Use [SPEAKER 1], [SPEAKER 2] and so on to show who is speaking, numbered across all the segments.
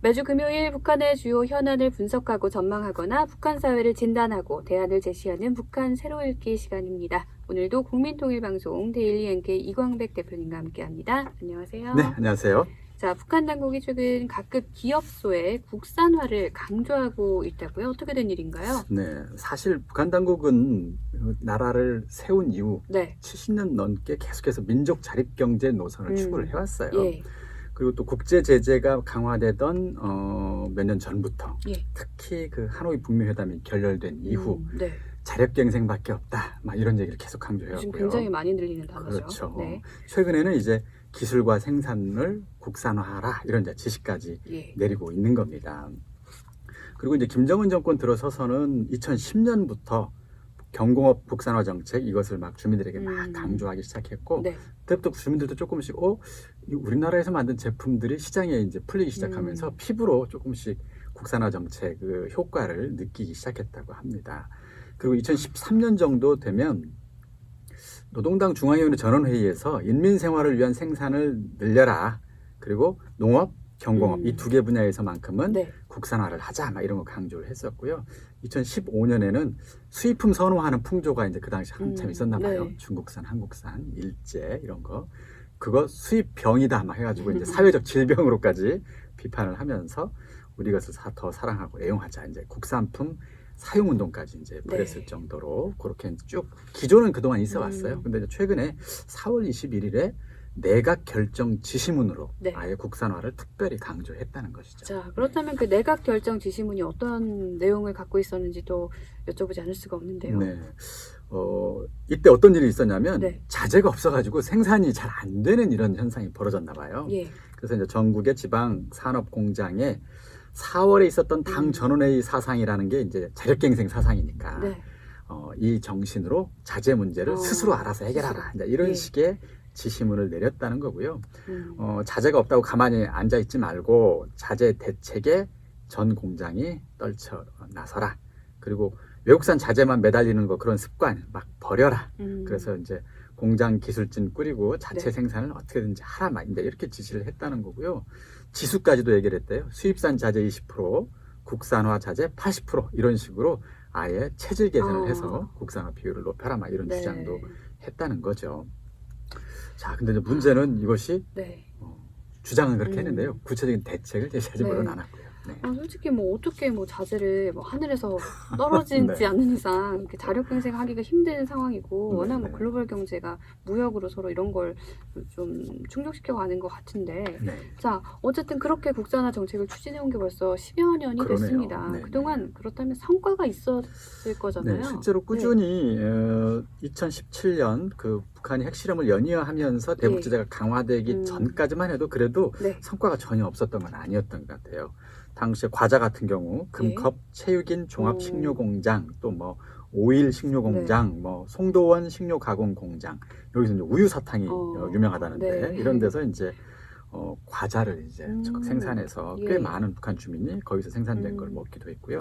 [SPEAKER 1] 매주 금요일 북한의 주요 현안을 분석하고 전망하거나 북한 사회를 진단하고 대안을 제시하는 북한 새로 읽기 시간입니다. 오늘도 국민통일방송 데일리 NK 이광백 대표님과 함께합니다. 안녕하세요.
[SPEAKER 2] 네, 안녕하세요.
[SPEAKER 1] 자, 북한 당국이 최근 각급 기업소의 국산화를 강조하고 있다고요? 어떻게 된 일인가요?
[SPEAKER 2] 네, 사실 북한 당국은 나라를 세운 이후
[SPEAKER 1] 네.
[SPEAKER 2] 70년 넘게 계속해서 민족 자립 경제 노선을 추구를 해왔어요.
[SPEAKER 1] 예.
[SPEAKER 2] 그리고 또 국제 제재가 강화되던 몇 년 전부터
[SPEAKER 1] 예.
[SPEAKER 2] 특히 그 하노이 북미 회담이 결렬된 이후
[SPEAKER 1] 네.
[SPEAKER 2] 자력 경쟁밖에 없다. 막 이런 얘기를 계속 강조해왔고요.
[SPEAKER 1] 요즘 굉장히 많이 들리는 단어죠.
[SPEAKER 2] 그렇죠.
[SPEAKER 1] 네.
[SPEAKER 2] 최근에는 이제 기술과 생산을 국산화하라 이런 이제 지시까지
[SPEAKER 1] 예.
[SPEAKER 2] 내리고 있는 겁니다. 그리고 이제 김정은 정권 들어서서는 2010년부터 경공업 국산화 정책 이것을 막 주민들에게 막 강조하기 시작했고
[SPEAKER 1] 네.
[SPEAKER 2] 그때부터 주민들도 조금씩 이 우리나라에서 만든 제품들이 시장에 이제 풀리기 시작하면서 피부로 조금씩 국산화 정책 그 효과를 느끼기 시작했다고 합니다. 그리고 2013년 정도 되면 노동당 중앙위원회 전원회의에서 인민생활을 위한 생산을 늘려라. 그리고 농업, 경공업 이 두 개 분야에서만큼은
[SPEAKER 1] 네.
[SPEAKER 2] 국산화를 하자. 막 이런 거 강조를 했었고요. 2015년에는 수입품 선호하는 풍조가 이제 그 당시 한참 있었나 봐요.
[SPEAKER 1] 네.
[SPEAKER 2] 중국산, 한국산, 일제 이런 거. 그거 수입병이다. 막 해가지고 이제 사회적 질병으로까지 비판을 하면서 우리 것을 더 사랑하고 애용하자. 이제 국산품 사용 운동까지 이제 벌였을 정도로 그렇게 쭉 기조는 그동안 있어 왔어요. 근데 이제 최근에 4월 21일에 내각 결정 지시문으로 아예 국산화를 특별히 강조했다는 것이죠.
[SPEAKER 1] 자, 그렇다면 그 내각 결정 지시문이 어떤 내용을 갖고 있었는지 또 여쭤보지 않을 수가 없는데요.
[SPEAKER 2] 네. 이때 어떤 일이 있었냐면
[SPEAKER 1] 네.
[SPEAKER 2] 자재가 없어가지고 생산이 잘 안 되는 이런 현상이 벌어졌나 봐요.
[SPEAKER 1] 예.
[SPEAKER 2] 그래서 이제 전국의 지방 산업 공장에 4월에 있었던 당 전원회의 사상이라는 게 이제 자력갱생 사상이니까
[SPEAKER 1] 네.
[SPEAKER 2] 이 정신으로 자재 문제를 스스로 알아서 해결하라. 이제 이런 식의 지시문을 내렸다는 거고요. 자재가 없다고 가만히 앉아 있지 말고 자재 대책에 전 공장이 떨쳐 나서라. 그리고 외국산 자재만 매달리는 거 그런 습관 막 버려라. 그래서 이제 공장 기술진 꾸리고 자체 생산을 어떻게든지 하라. 막 이제 이렇게 지시를 했다는 거고요. 지수까지도 얘기를 했대요. 수입산 자재 20%, 국산화 자재 80% 이런 식으로 아예 체질 개선을 해서 국산화 비율을 높여라. 막 이런 주장도 했다는 거죠. 자, 근데 이제 문제는 이것이 주장은 그렇게 했는데요. 구체적인 대책을 제시하지는 않았고요. 네.
[SPEAKER 1] 솔직히 뭐 어떻게 뭐 자재를 뭐 하늘에서 떨어지지 않는 이상 이렇게 자력갱생하기가 힘든 상황이고 워낙 뭐 글로벌 경제가 무역으로 서로 이런 걸 좀 충족시켜 가는 것 같은데 자, 어쨌든 그렇게 국산화 정책을 추진해 온 게 벌써 10여 년이 됐습니다. 그동안 그렇다면 성과가 있었을 거잖아요.
[SPEAKER 2] 네, 실제로 꾸준히 2017년 그 북한이 핵실험을 연이어하면서 대북 제재가 강화되기 전까지만 해도 그래도 성과가 전혀 없었던 건 아니었던 것 같아요. 당시에 과자 같은 경우 금컵 체육인 종합식료공장 또 뭐 오일 식료공장 뭐 송도원 식료가공공장 여기서 이제 우유 사탕이 유명하다는데 이런 데서 이제 과자를 이제 적극 생산해서 꽤 많은 북한 주민이 거기서 생산된 걸 먹기도 했고요.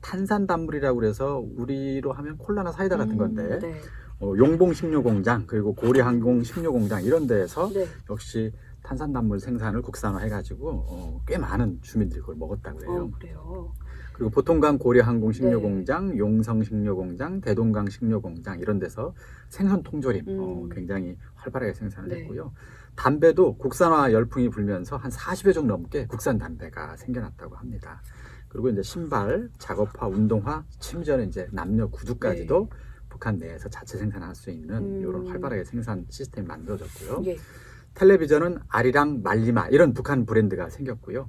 [SPEAKER 2] 탄산단물이라고 그래서 우리로 하면 콜라나 사이다 같은 건데 용봉 식료공장 그리고 고려항공 식료공장 이런 데에서 역시 탄산단물 생산을 국산화해가지고 꽤 많은 주민들이 그걸 먹었다고 해요.
[SPEAKER 1] 그래요.
[SPEAKER 2] 그리고 보통강 고려항공 식료공장, 용성 식료공장, 대동강 식료공장 이런 데서 생선 통조림 굉장히 활발하게 생산을 했고요. 담배도 국산화 열풍이 불면서 한 40여 종 넘게 국산 담배가 생겨났다고 합니다. 그리고 이제 신발, 작업화, 운동화, 심지어는 이제 남녀 구두까지도 북한 내에서 자체 생산할 수 있는 이런 활발하게 생산 시스템이 만들어졌고요. 텔레비전은 아리랑 말리마 이런 북한 브랜드가 생겼고요.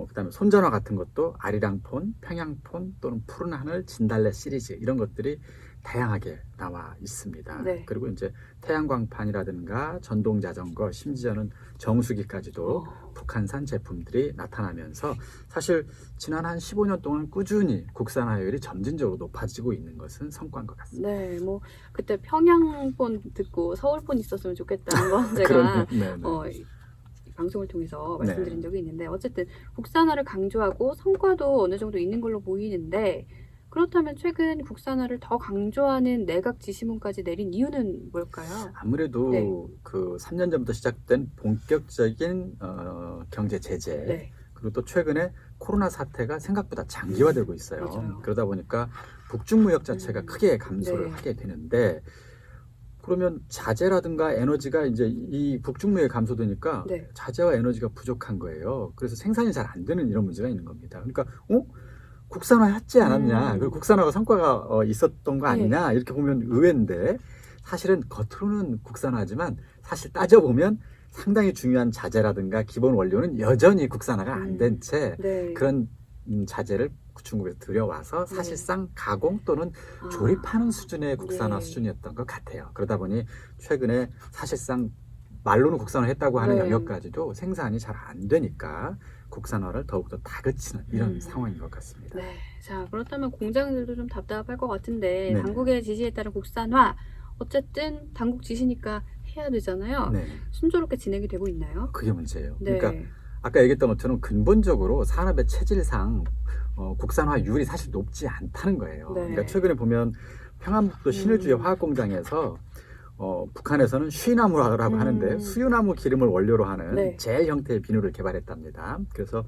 [SPEAKER 2] 그다음에 손전화 같은 것도 아리랑폰, 평양폰 또는 푸른 하늘, 진달래 시리즈 이런 것들이 다양하게 나와 있습니다. 그리고 이제 태양광판이라든가 전동자전거, 심지어는 정수기까지도 북한산 제품들이 나타나면서 사실 지난 한 15년 동안 꾸준히 국산화율이 점진적으로 높아지고 있는 것은 성과인 것 같습니다.
[SPEAKER 1] 네, 뭐 그때 평양폰 듣고 서울폰 있었으면 좋겠다는 건 제가 방송을 통해서 말씀드린 적이 있는데 어쨌든 국산화를 강조하고 성과도 어느 정도 있는 걸로 보이는데 그렇다면 최근 국산화를 더 강조하는 내각 지시문까지 내린 이유는 뭘까요?
[SPEAKER 2] 아무래도 그 3년 전부터 시작된 본격적인 경제 제재 그리고 또 최근에 코로나 사태가 생각보다 장기화되고 있어요.
[SPEAKER 1] 맞아요.
[SPEAKER 2] 그러다 보니까 북중무역 자체가 크게 감소를
[SPEAKER 1] 네.
[SPEAKER 2] 하게 되는데 그러면 자재라든가 에너지가 이제 이 북중무역이 감소되니까
[SPEAKER 1] 네.
[SPEAKER 2] 자재와 에너지가 부족한 거예요. 그래서 생산이 잘 안 되는 이런 문제가 있는 겁니다. 그러니까 국산화했지 않았냐? 그리고 국산화가 성과가 있었던 거 아니냐? 이렇게 보면 의외인데 사실은 겉으로는 국산화지만 사실 따져보면 상당히 중요한 자재라든가 기본 원료는 여전히 국산화가 안 된 채
[SPEAKER 1] 네.
[SPEAKER 2] 그런 자재를 중국에서 들여와서 사실상 가공 또는 조립하는 수준의 국산화
[SPEAKER 1] 네.
[SPEAKER 2] 수준이었던 것 같아요. 그러다 보니 최근에 사실상 말로는 국산화했다고 하는
[SPEAKER 1] 네.
[SPEAKER 2] 영역까지도 생산이 잘 안 되니까 국산화를 더욱더 다그치는 이런 상황인 것 같습니다.
[SPEAKER 1] 네. 자, 그렇다면 공장들도 좀 답답할 것 같은데
[SPEAKER 2] 네네.
[SPEAKER 1] 당국의 지시에 따른 국산화 어쨌든 당국 지시니까 해야 되잖아요.
[SPEAKER 2] 네,
[SPEAKER 1] 순조롭게 진행이 되고 있나요?
[SPEAKER 2] 그게 문제예요.
[SPEAKER 1] 네.
[SPEAKER 2] 그러니까 아까 얘기했던 것처럼 근본적으로 산업의 체질상 국산화율이 사실 높지 않다는 거예요.
[SPEAKER 1] 네.
[SPEAKER 2] 그러니까 최근에 보면 평안북도 신의주의 화학공장에서 북한에서는 쉬나무라고 하는데 수유나무 기름을 원료로 하는
[SPEAKER 1] 네.
[SPEAKER 2] 젤 형태의 비누를 개발했답니다. 그래서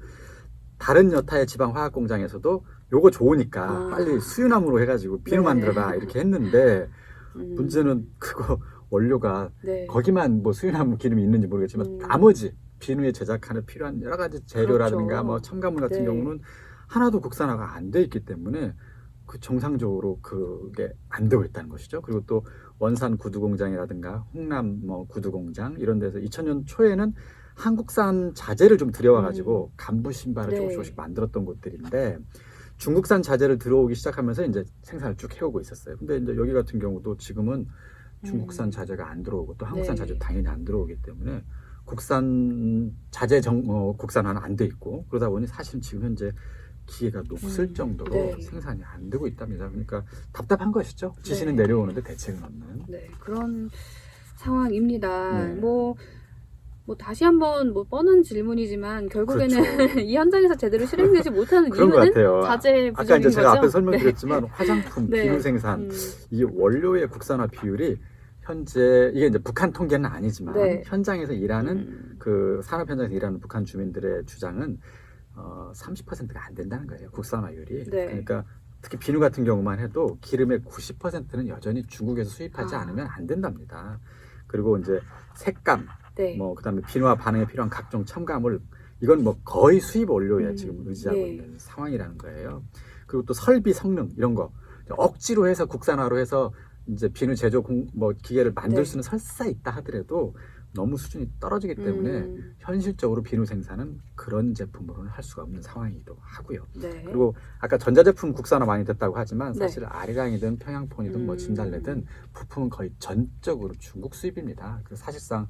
[SPEAKER 2] 다른 여타의 지방 화학공장에서도 요거 좋으니까 빨리 수유나무로 해가지고 비누
[SPEAKER 1] 네.
[SPEAKER 2] 만들어라 이렇게 했는데 문제는 그거 원료가
[SPEAKER 1] 네.
[SPEAKER 2] 거기만 뭐 수유나무 기름이 있는지 모르겠지만 나머지 비누에 제작하는 필요한 여러 가지 재료라든가
[SPEAKER 1] 그렇죠.
[SPEAKER 2] 뭐 첨가물 같은
[SPEAKER 1] 네.
[SPEAKER 2] 경우는 하나도 국산화가 안 돼 있기 때문에 그 정상적으로 그게 안 되고 있다는 것이죠. 그리고 또 원산 구두 공장이라든가 홍남 뭐 구두 공장 이런 데서 2000년 초에는 한국산 자재를 좀 들여와가지고 간부 신발을
[SPEAKER 1] 네.
[SPEAKER 2] 조금씩 만들었던 곳들인데 중국산 자재를 들어오기 시작하면서 이제 생산을 쭉 해오고 있었어요. 근데 이제 여기 같은 경우도 지금은 중국산 자재가 안 들어오고 또 한국산
[SPEAKER 1] 네.
[SPEAKER 2] 자재 당연히 안 들어오기 때문에 국산 자재 국산화는 안 돼 있고 그러다 보니 사실 지금 현재 기회가 높을 정도로
[SPEAKER 1] 네.
[SPEAKER 2] 생산이 안 되고 있답니다. 그러니까 답답한 것이죠. 지시는
[SPEAKER 1] 네.
[SPEAKER 2] 내려오는데 대책은 없는.
[SPEAKER 1] 네, 그런 상황입니다.
[SPEAKER 2] 네.
[SPEAKER 1] 뭐 다시 한번 뻔한 질문이지만 결국에는
[SPEAKER 2] 그렇죠.
[SPEAKER 1] 이 현장에서 제대로 실행되지 못하는
[SPEAKER 2] 그런 것
[SPEAKER 1] 이유는
[SPEAKER 2] 같아요.
[SPEAKER 1] 자재
[SPEAKER 2] 아까
[SPEAKER 1] 부족인
[SPEAKER 2] 이제 제가
[SPEAKER 1] 거죠?
[SPEAKER 2] 앞에 설명드렸지만 화장품,
[SPEAKER 1] 네.
[SPEAKER 2] 비누 생산 이 원료의 국산화 비율이 현재 이게 이제 북한 통계는 아니지만
[SPEAKER 1] 네.
[SPEAKER 2] 현장에서 일하는 그 산업 현장에서 일하는 북한 주민들의 주장은 30%가 안 된다는 거예요. 국산화율이.
[SPEAKER 1] 네.
[SPEAKER 2] 그러니까 특히 비누 같은 경우만 해도 기름의 90%는 여전히 중국에서 수입하지
[SPEAKER 1] 아.
[SPEAKER 2] 않으면 안 된답니다. 그리고 이제 색감,
[SPEAKER 1] 네.
[SPEAKER 2] 뭐 그다음에 비누와 반응에 필요한 각종 첨가물 이건 뭐 거의 수입 원료에 지금 의지하고
[SPEAKER 1] 네.
[SPEAKER 2] 있는 상황이라는 거예요. 그리고 또 설비 성능 이런 거 억지로 해서 국산화로 해서 이제 비누 제조 뭐 기계를 만들
[SPEAKER 1] 네.
[SPEAKER 2] 수는 설사 있다 하더라도 너무 수준이 떨어지기 때문에 현실적으로 비누 생산은 그런 제품으로는 할 수가 없는 상황이기도 하고요.
[SPEAKER 1] 네.
[SPEAKER 2] 그리고 아까 전자제품 국산화 많이 됐다고 하지만
[SPEAKER 1] 네.
[SPEAKER 2] 사실 아리랑이든 평양폰이든 뭐 진달래든 부품은 거의 전적으로 중국 수입입니다. 그래서 사실상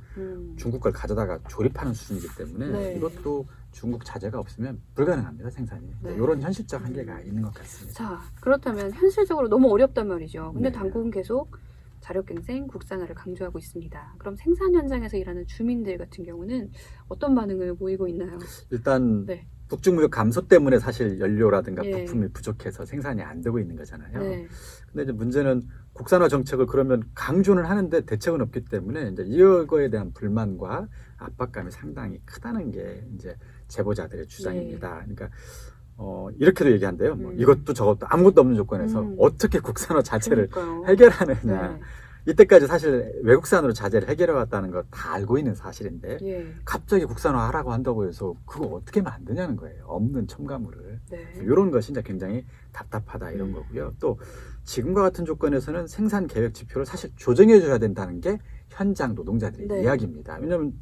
[SPEAKER 2] 중국 걸 가져다가 조립하는 수준이기 때문에
[SPEAKER 1] 네.
[SPEAKER 2] 이것도 중국 자재가 없으면 불가능합니다, 생산이.
[SPEAKER 1] 네.
[SPEAKER 2] 이런 현실적 한계가 있는 것 같습니다.
[SPEAKER 1] 자, 그렇다면 현실적으로 너무 어렵단 말이죠. 근데
[SPEAKER 2] 네.
[SPEAKER 1] 당국은 계속 자력갱생, 국산화를 강조하고 있습니다. 그럼 생산 현장에서 일하는 주민들 같은 경우는 어떤 반응을 보이고 있나요?
[SPEAKER 2] 일단
[SPEAKER 1] 네.
[SPEAKER 2] 북중무역 감소 때문에 사실 연료라든가
[SPEAKER 1] 예.
[SPEAKER 2] 부품이 부족해서 생산이 안 되고 있는 거잖아요.
[SPEAKER 1] 네.
[SPEAKER 2] 근데 이제 문제는 국산화 정책을 그러면 강조는 하는데 대책은 없기 때문에 이제 이거에 대한 불만과 압박감이 상당히 크다는 게 이제 제보자들의 주장입니다. 그러니까 이렇게도 얘기한대요. 뭐 이것도 저것도 아무것도 없는 조건에서 어떻게 국산화 자체를
[SPEAKER 1] 그러니까요.
[SPEAKER 2] 해결하느냐.
[SPEAKER 1] 네.
[SPEAKER 2] 이때까지 사실 외국산으로 자재를 해결해 왔다는 거 다 알고 있는 사실인데
[SPEAKER 1] 예.
[SPEAKER 2] 갑자기 국산화 하라고 한다고 해서 그거 어떻게 만드냐는 거예요. 없는 첨가물을.
[SPEAKER 1] 네.
[SPEAKER 2] 이런 것이 이제 굉장히 답답하다 이런 거고요. 또 지금과 같은 조건에서는 생산 계획 지표를 사실 조정해 줘야 된다는 게 현장 노동자들의
[SPEAKER 1] 네.
[SPEAKER 2] 이야기입니다. 왜냐하면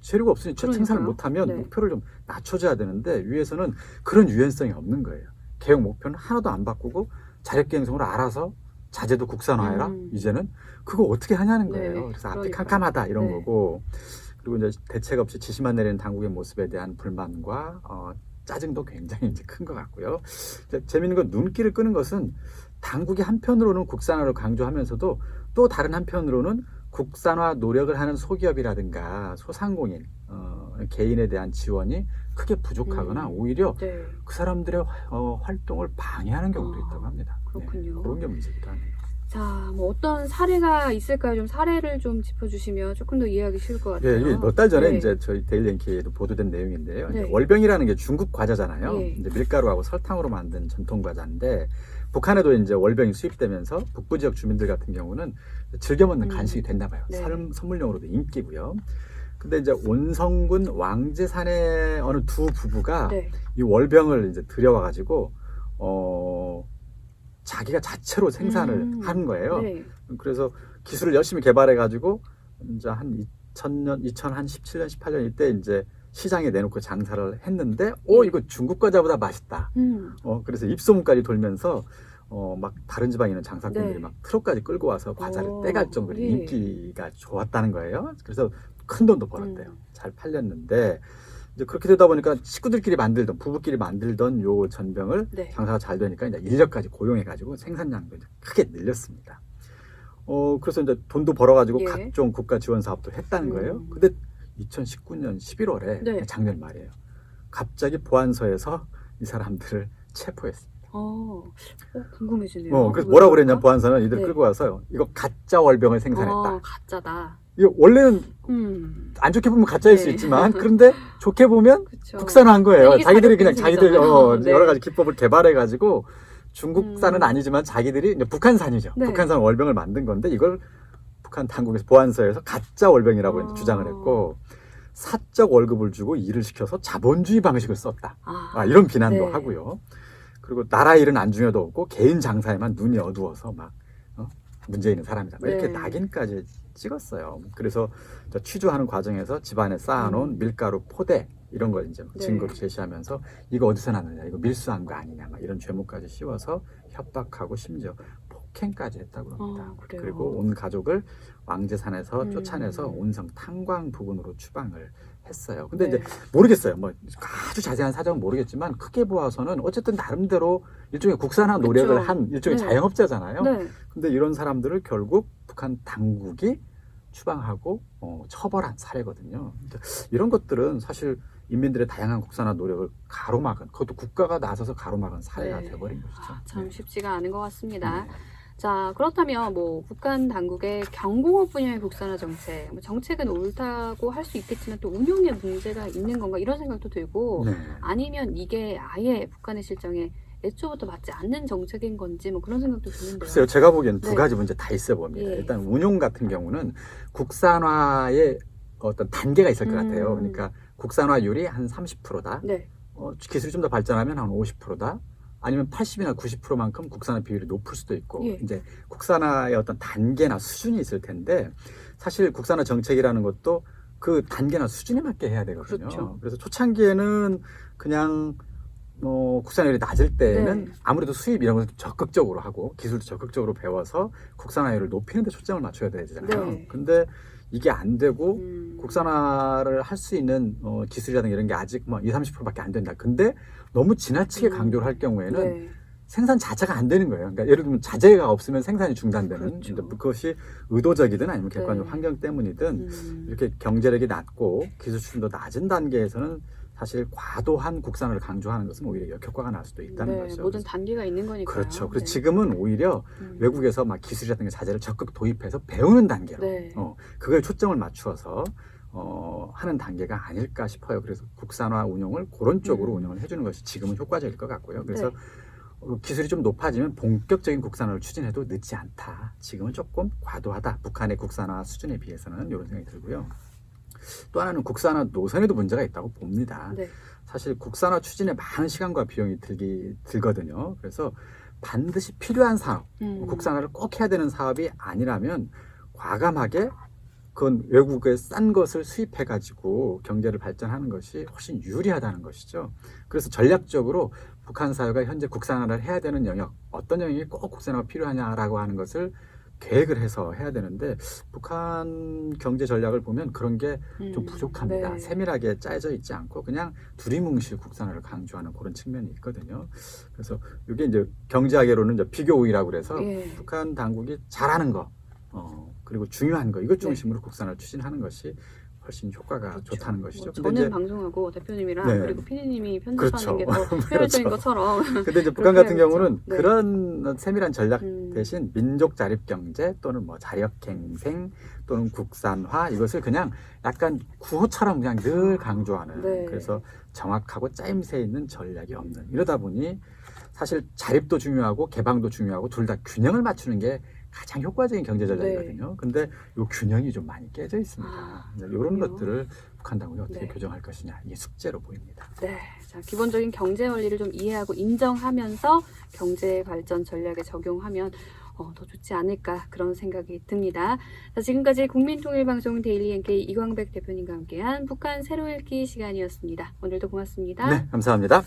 [SPEAKER 2] 재료가 없으니 생산을 못하면
[SPEAKER 1] 네.
[SPEAKER 2] 목표를 좀 낮춰줘야 되는데 위에서는 그런 유연성이 없는 거예요. 계획 목표는 하나도 안 바꾸고 자력갱생으로 알아서 자재도 국산화해라. 이제는 그거 어떻게 하냐는 거예요.
[SPEAKER 1] 네.
[SPEAKER 2] 그래서 앞이
[SPEAKER 1] 그러니까요.
[SPEAKER 2] 캄캄하다 이런
[SPEAKER 1] 네.
[SPEAKER 2] 거고 그리고 이제 대책 없이 지시만 내리는 당국의 모습에 대한 불만과 짜증도 굉장히 이제 큰 것 같고요. 재미있는 건 눈길을 끄는 것은 당국이 한편으로는 국산화를 강조하면서도 또 다른 한편으로는 국산화 노력을 하는 소기업이라든가 소상공인 개인에 대한 지원이 크게 부족하거나 오히려
[SPEAKER 1] 네.
[SPEAKER 2] 그 사람들의 활동을 방해하는 경우도 있다고 합니다.
[SPEAKER 1] 그렇군요.
[SPEAKER 2] 네, 그런 게 문제기도 하네요.
[SPEAKER 1] 자, 뭐 어떤 사례가 있을까요? 좀 사례를 좀 짚어주시면 조금 더 이해하기 쉬울 것
[SPEAKER 2] 예,
[SPEAKER 1] 같아요.
[SPEAKER 2] 이게 몇 달 전에
[SPEAKER 1] 네.
[SPEAKER 2] 이제 저희 데일리 NK에도 보도된 내용인데요.
[SPEAKER 1] 네.
[SPEAKER 2] 이제 월병이라는 게 중국 과자잖아요.
[SPEAKER 1] 예.
[SPEAKER 2] 이제 밀가루하고 설탕으로 만든 전통 과자인데 북한에도 이제 월병이 수입되면서 북부 지역 주민들 같은 경우는 즐겨 먹는 간식이 됐나 봐요.
[SPEAKER 1] 네.
[SPEAKER 2] 선물용으로도 인기고요. 근데 이제 온성군 왕제산의 어느 두 부부가
[SPEAKER 1] 네.
[SPEAKER 2] 이 월병을 이제 들여와 가지고 자기가 자체로 생산을 한 거예요.
[SPEAKER 1] 네.
[SPEAKER 2] 그래서 기술을 열심히 개발해 가지고 이제 한 2017년, 18년 이때 이제 시장에 내놓고 장사를 했는데, 이거 중국 과자보다 맛있다. 그래서 입소문까지 돌면서 막 다른 지방에 있는 장사꾼들이
[SPEAKER 1] 네.
[SPEAKER 2] 막 트럭까지 끌고 와서 과자를 떼갈 정도로
[SPEAKER 1] 예.
[SPEAKER 2] 인기가 좋았다는 거예요. 그래서 큰 돈도 벌었대요. 잘 팔렸는데 이제 그렇게 되다 보니까 식구들끼리 만들던 부부끼리 만들던 요 전병을
[SPEAKER 1] 네.
[SPEAKER 2] 장사가 잘 되니까 이제 인력까지 고용해가지고 생산량도 이제 크게 늘렸습니다. 그래서 이제 돈도 벌어가지고
[SPEAKER 1] 예.
[SPEAKER 2] 각종 국가 지원 사업도 했다는 거예요. 근데 2019년 11월에
[SPEAKER 1] 네.
[SPEAKER 2] 작년 말이에요. 갑자기 보안소에서 이 사람들을 체포했습니다.
[SPEAKER 1] 궁금해지네요.
[SPEAKER 2] 그래서 뭐라고 그랬냐, 보안소는 이들
[SPEAKER 1] 네.
[SPEAKER 2] 끌고 와서 이거 가짜 월병을 생산했다.
[SPEAKER 1] 가짜다.
[SPEAKER 2] 이거 원래는 안 좋게 보면 가짜일
[SPEAKER 1] 네.
[SPEAKER 2] 수 있지만 그런데 좋게 보면
[SPEAKER 1] 그쵸.
[SPEAKER 2] 국산화한 거예요.
[SPEAKER 1] 이게
[SPEAKER 2] 자기들이 그냥
[SPEAKER 1] 자격증이잖아요. 네.
[SPEAKER 2] 여러 가지 기법을 개발해가지고 중국산은 아니지만 자기들이 이제 북한산이죠.
[SPEAKER 1] 네.
[SPEAKER 2] 북한산 월병을 만든 건데 이걸 북한 당국에서 보안소에서 가짜 월병이라고 이제 주장을 했고 사적 월급을 주고 일을 시켜서 자본주의 방식을 썼다. 이런 비난도
[SPEAKER 1] 네.
[SPEAKER 2] 하고요. 그리고 나라 일은 안중에도 없고 개인 장사에만 눈이 어두워서 막 문제 있는 사람이다. 이렇게
[SPEAKER 1] 네.
[SPEAKER 2] 낙인까지 찍었어요. 그래서 취조하는 과정에서 집안에 쌓아놓은 밀가루 포대 이런 걸 이제
[SPEAKER 1] 네.
[SPEAKER 2] 증거로 제시하면서 이거 어디서 났느냐, 이거 밀수한 거 아니냐, 막 이런 죄목까지 씌워서 협박하고 심지어 폭행까지 했다고 합니다.
[SPEAKER 1] 그래요?
[SPEAKER 2] 그리고 온 가족을 왕제산에서 쫓아내서 온성 탄광 부근으로 추방을 했어요. 근데
[SPEAKER 1] 네.
[SPEAKER 2] 이제 모르겠어요. 뭐 아주 자세한 사정은 모르겠지만 크게 보아서는 어쨌든 나름대로 일종의 국산화 노력을
[SPEAKER 1] 그쵸.
[SPEAKER 2] 한 일종의
[SPEAKER 1] 네.
[SPEAKER 2] 자영업자잖아요.
[SPEAKER 1] 네.
[SPEAKER 2] 근데 이런 사람들을 결국 북한 당국이 추방하고 처벌한 사례거든요. 이런 것들은 사실 인민들의 다양한 국산화 노력을 가로막은, 그것도 국가가 나서서 가로막은 사례가
[SPEAKER 1] 네.
[SPEAKER 2] 돼버린 것이죠.
[SPEAKER 1] 참 쉽지가 않은 것 같습니다.
[SPEAKER 2] 네.
[SPEAKER 1] 자, 그렇다면 뭐 북한 당국의 경공업 분야의 국산화 정책, 정책은 옳다고 할 수 있겠지만 또 운용에 문제가 있는 건가 이런 생각도 들고,
[SPEAKER 2] 네.
[SPEAKER 1] 아니면 이게 아예 북한의 실정에 애초부터 맞지 않는 정책인 건지 뭐 그런 생각도 드는데요.
[SPEAKER 2] 글쎄요, 제가 보기엔 두
[SPEAKER 1] 네.
[SPEAKER 2] 가지 문제 다 있어 봅니다.
[SPEAKER 1] 예.
[SPEAKER 2] 일단 운용 같은 경우는 국산화의 어떤 단계가 있을 것 같아요. 그러니까 국산화율이 한 30%다.
[SPEAKER 1] 네.
[SPEAKER 2] 기술이 좀 더 발전하면 한 50%다. 아니면 80이나 90%만큼 국산화 비율이 높을 수도 있고,
[SPEAKER 1] 예.
[SPEAKER 2] 이제 국산화의 어떤 단계나 수준이 있을 텐데, 사실 국산화 정책이라는 것도 그 단계나 수준에 맞게 해야 되거든요.
[SPEAKER 1] 그렇죠.
[SPEAKER 2] 그래서 초창기에는 그냥 국산화율이 낮을 때는
[SPEAKER 1] 네.
[SPEAKER 2] 아무래도 수입 이런 걸 적극적으로 하고 기술도 적극적으로 배워서 국산화율을 높이는 데 초점을 맞춰야 되잖아요.
[SPEAKER 1] 네.
[SPEAKER 2] 근데 이게 안 되고 국산화를 할 수 있는 기술이라든가 이런 게 아직 뭐 20, 30%밖에 안 된다. 근데 너무 지나치게 강조를 할 경우에는
[SPEAKER 1] 네.
[SPEAKER 2] 생산 자체가 안 되는 거예요. 그러니까 예를 들면 자재가 없으면 생산이 중단되는,
[SPEAKER 1] 그렇죠.
[SPEAKER 2] 근데 그것이 의도적이든 아니면 객관적
[SPEAKER 1] 네.
[SPEAKER 2] 환경 때문이든 이렇게 경제력이 낮고 기술 수준도 낮은 단계에서는 사실 과도한 국산화를 강조하는 것은 오히려 역효과가 날 수도 있다는
[SPEAKER 1] 네,
[SPEAKER 2] 거죠.
[SPEAKER 1] 모든 단계가 있는 거니까요.
[SPEAKER 2] 그렇죠. 그래서
[SPEAKER 1] 네.
[SPEAKER 2] 지금은 오히려 외국에서 막 기술이라든가 자재를 적극 도입해서 배우는 단계로
[SPEAKER 1] 네.
[SPEAKER 2] 그거에 초점을 맞추어서 하는 단계가 아닐까 싶어요. 그래서 국산화 운용을 그런 쪽으로 운영을 해주는 것이 지금은 효과적일 것 같고요. 그래서
[SPEAKER 1] 네.
[SPEAKER 2] 기술이 좀 높아지면 본격적인 국산화를 추진해도 늦지 않다. 지금은 조금 과도하다. 북한의 국산화 수준에 비해서는 이런 생각이 들고요. 또 하나는 국산화 노선에도 문제가 있다고 봅니다.
[SPEAKER 1] 네.
[SPEAKER 2] 사실 국산화 추진에 많은 시간과 비용이 들거든요. 그래서 반드시 필요한 사업, 국산화를 꼭 해야 되는 사업이 아니라면 과감하게 그건 외국에 싼 것을 수입해가지고 경제를 발전하는 것이 훨씬 유리하다는 것이죠. 그래서 전략적으로 북한 사회가 현재 국산화를 해야 되는 영역, 어떤 영역이 꼭 국산화가 필요하냐라고 하는 것을 계획을 해서 해야 되는데 북한 경제 전략을 보면 그런 게 좀 부족합니다.
[SPEAKER 1] 네.
[SPEAKER 2] 세밀하게 짜여져 있지 않고 그냥 두리뭉실 국산화를 강조하는 그런 측면이 있거든요. 그래서 이게 이제 경제학계로는 이제 비교 우위라고 그래서
[SPEAKER 1] 예.
[SPEAKER 2] 북한 당국이 잘하는 거, 그리고 중요한 거 이것 중심으로 국산화를 추진하는 것이 훨씬 효과가
[SPEAKER 1] 그렇죠.
[SPEAKER 2] 좋다는 것이죠.
[SPEAKER 1] 뭐
[SPEAKER 2] 근데
[SPEAKER 1] 저는
[SPEAKER 2] 이제
[SPEAKER 1] 방송하고 대표님이랑
[SPEAKER 2] 네.
[SPEAKER 1] 그리고 피디님이 편집하는
[SPEAKER 2] 그렇죠.
[SPEAKER 1] 게 더 효율적인
[SPEAKER 2] 그렇죠.
[SPEAKER 1] 것처럼
[SPEAKER 2] 근데 이제 북한
[SPEAKER 1] 그렇게
[SPEAKER 2] 같은
[SPEAKER 1] 해야겠죠.
[SPEAKER 2] 경우는
[SPEAKER 1] 네.
[SPEAKER 2] 그런 세밀한 전략
[SPEAKER 1] 음.
[SPEAKER 2] 대신 민족 자립 경제 또는 뭐 자력갱생 또는 국산화 이것을 그냥 약간 구호처럼 그냥 늘 강조하는
[SPEAKER 1] 네.
[SPEAKER 2] 그래서 정확하고 짜임새 있는 전략이 없는 이러다 보니 사실 자립도 중요하고 개방도 중요하고 둘 다 균형을 맞추는 게 가장 효과적인 경제 전략이거든요. 근데 이 균형이 좀 많이 깨져 있습니다. 이런
[SPEAKER 1] 그렇군요.
[SPEAKER 2] 것들을 북한 당국이 어떻게
[SPEAKER 1] 네.
[SPEAKER 2] 교정할 것이냐 이게 숙제로 보입니다.
[SPEAKER 1] 네, 자, 기본적인 경제 원리를 좀 이해하고 인정하면서 경제 발전 전략에 적용하면 더 좋지 않을까 그런 생각이 듭니다. 자, 지금까지 국민통일방송 데일리 NK 이광백 대표님과 함께한 북한 새로 읽기 시간이었습니다. 오늘도 고맙습니다.
[SPEAKER 2] 네, 감사합니다.